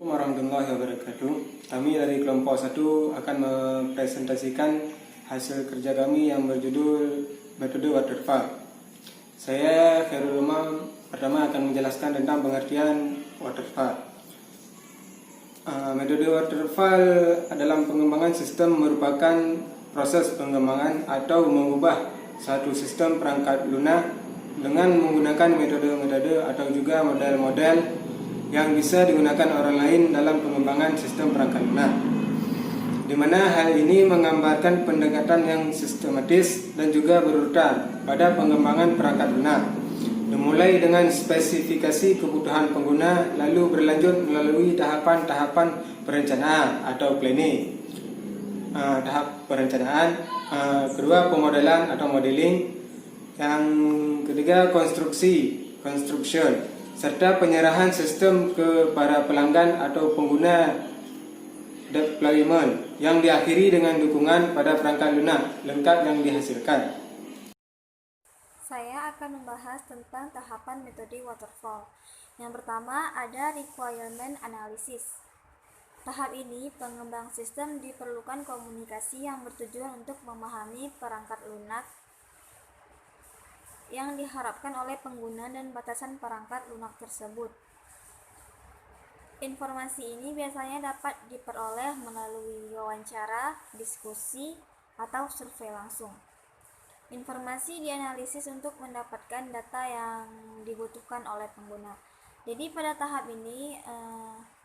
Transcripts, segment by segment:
Warahmatullahi wabarakatuh. Kami dari kelompok 1 akan mempresentasikan hasil kerja kami yang berjudul metode waterfall. Saya Khairul Umam pertama akan menjelaskan tentang pengertian waterfall. Metode waterfall dalam pengembangan sistem merupakan proses pengembangan atau mengubah satu sistem perangkat lunak dengan menggunakan metode-metode atau juga model-model yang bisa digunakan orang lain dalam pengembangan sistem perangkat lunak, di mana hal ini menggambarkan pendekatan yang sistematis dan juga berurutan pada pengembangan perangkat lunak, dimulai dengan spesifikasi kebutuhan pengguna, lalu berlanjut melalui tahapan-tahapan perencanaan atau planning. Tahap perencanaan, kedua pemodelan atau modeling, yang ketiga construction, serta penyerahan sistem ke para pelanggan atau pengguna deployment, yang diakhiri dengan dukungan pada perangkat lunak lengkap yang dihasilkan. Saya akan membahas tentang tahapan metode waterfall. Yang pertama ada requirement analysis. Tahap ini pengembang sistem diperlukan komunikasi yang bertujuan untuk memahami perangkat lunak yang diharapkan oleh pengguna dan batasan perangkat lunak tersebut. Informasi ini biasanya dapat diperoleh melalui wawancara, diskusi, atau survei langsung. Informasi dianalisis untuk mendapatkan data yang dibutuhkan oleh pengguna. Jadi pada tahap ini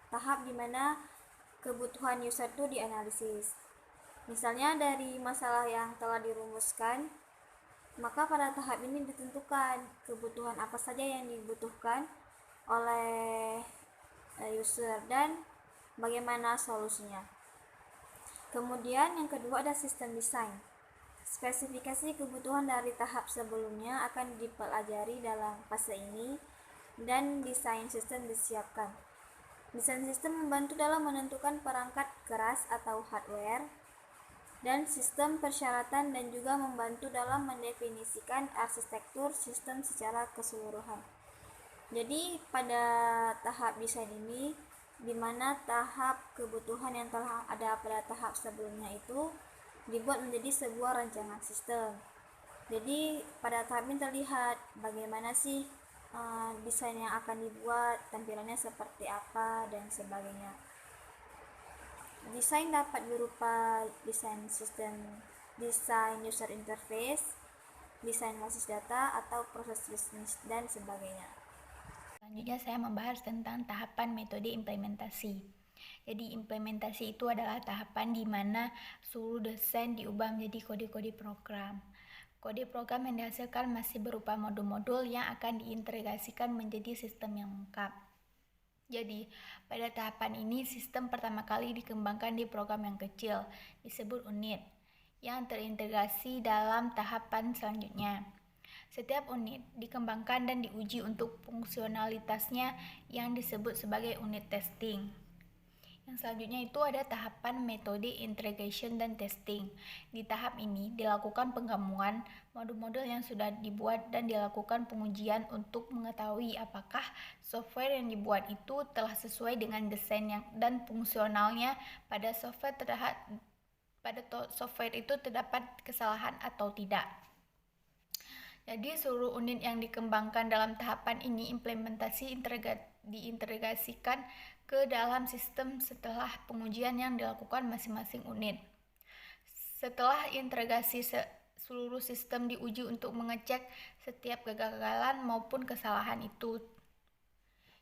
tahap di mana kebutuhan user itu dianalisis. Misalnya dari masalah yang telah dirumuskan, maka pada tahap ini ditentukan kebutuhan apa saja yang dibutuhkan oleh user dan bagaimana solusinya. Kemudian yang kedua ada sistem desain. Spesifikasi kebutuhan dari tahap sebelumnya akan dipelajari dalam fase ini dan desain sistem disiapkan. Desain sistem membantu dalam menentukan perangkat keras atau hardware dan sistem persyaratan, dan juga membantu dalam mendefinisikan arsitektur sistem secara keseluruhan. Jadi pada tahap desain ini, di mana tahap kebutuhan yang telah ada pada tahap sebelumnya itu dibuat menjadi sebuah rancangan sistem. Jadi pada tahap ini terlihat bagaimana sih desain yang akan dibuat, tampilannya seperti apa dan sebagainya. Desain dapat berupa desain sistem, desain user interface, desain basis data, atau proses bisnis dan sebagainya. Selanjutnya saya membahas tentang tahapan metode implementasi. Jadi implementasi itu adalah tahapan di mana seluruh desain diubah menjadi kode-kode program. Kode program yang dihasilkan masih berupa modul-modul yang akan diintegrasikan menjadi sistem yang lengkap. Jadi, pada tahapan ini sistem pertama kali dikembangkan di program yang kecil, disebut unit, yang terintegrasi dalam tahapan selanjutnya. Setiap unit dikembangkan dan diuji untuk fungsionalitasnya yang disebut sebagai unit testing. Yang selanjutnya itu ada tahapan metode integration dan testing. Di tahap ini dilakukan penggabungan modul-modul yang sudah dibuat dan dilakukan pengujian untuk mengetahui apakah software yang dibuat itu telah sesuai dengan desain dan fungsionalnya. Pada software itu terdapat kesalahan atau tidak. Jadi seluruh unit yang dikembangkan dalam tahapan ini diintegrasikan ke dalam sistem setelah pengujian yang dilakukan masing-masing unit. Setelah integrasi, seluruh sistem diuji untuk mengecek setiap kegagalan maupun kesalahan itu.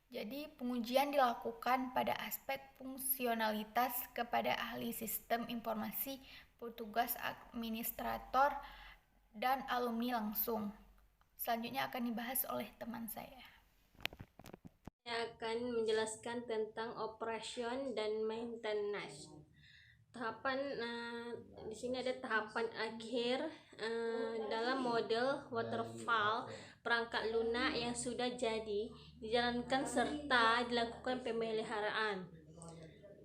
Jadi pengujian dilakukan pada aspek fungsionalitas kepada ahli sistem informasi, petugas administrator, dan alumni langsung. Selanjutnya akan dibahas oleh teman saya. Saya akan menjelaskan tentang operation dan maintenance. Tahapan di sini ada tahapan akhir dalam model waterfall. Perangkat lunak yang sudah jadi dijalankan serta dilakukan pemeliharaan,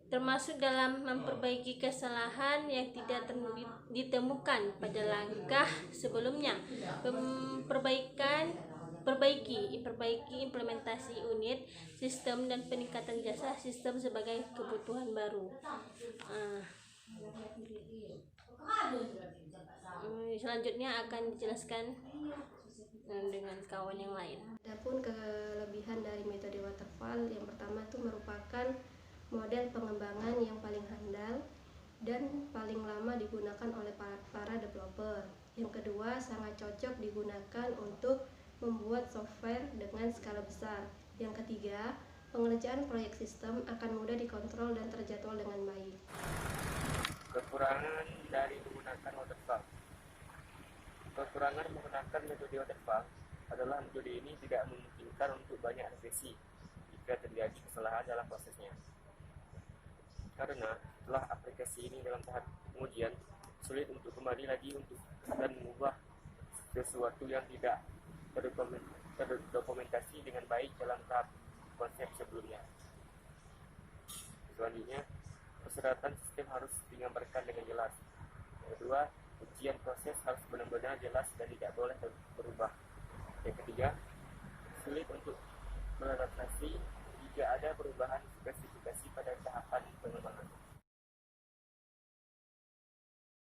termasuk dalam memperbaiki kesalahan yang tidak ditemukan pada langkah sebelumnya. Perbaikan perbaiki implementasi unit sistem dan peningkatan jasa sistem sebagai kebutuhan baru. Selanjutnya akan dijelaskan dengan kawan yang lain. Adapun kelebihan dari metode waterfall, yang pertama itu merupakan model pengembangan yang paling handal dan paling lama digunakan oleh para developer. Yang kedua, sangat cocok digunakan untuk membuat software dengan skala besar. Yang ketiga, pengerjaan proyek sistem akan mudah dikontrol dan terjadwal dengan baik. Kekurangan dari menggunakan waterfall. Kekurangan menggunakan metode waterfall adalah metode ini tidak memungkinkan untuk banyak revisi jika terjadi kesalahan dalam prosesnya. Karena setelah aplikasi ini dalam tahap pengujian, sulit untuk kembali lagi untuk dan mengubah sesuatu yang tidak terdokumentasi dengan baik dalam tahap konsep sebelumnya. Selanjutnya, persyaratan sistem harus digambarkan dengan jelas. Yang kedua, ujian proses harus benar-benar jelas dan tidak boleh berubah. Yang ketiga, sulit untuk beradaptasi jika ada perubahan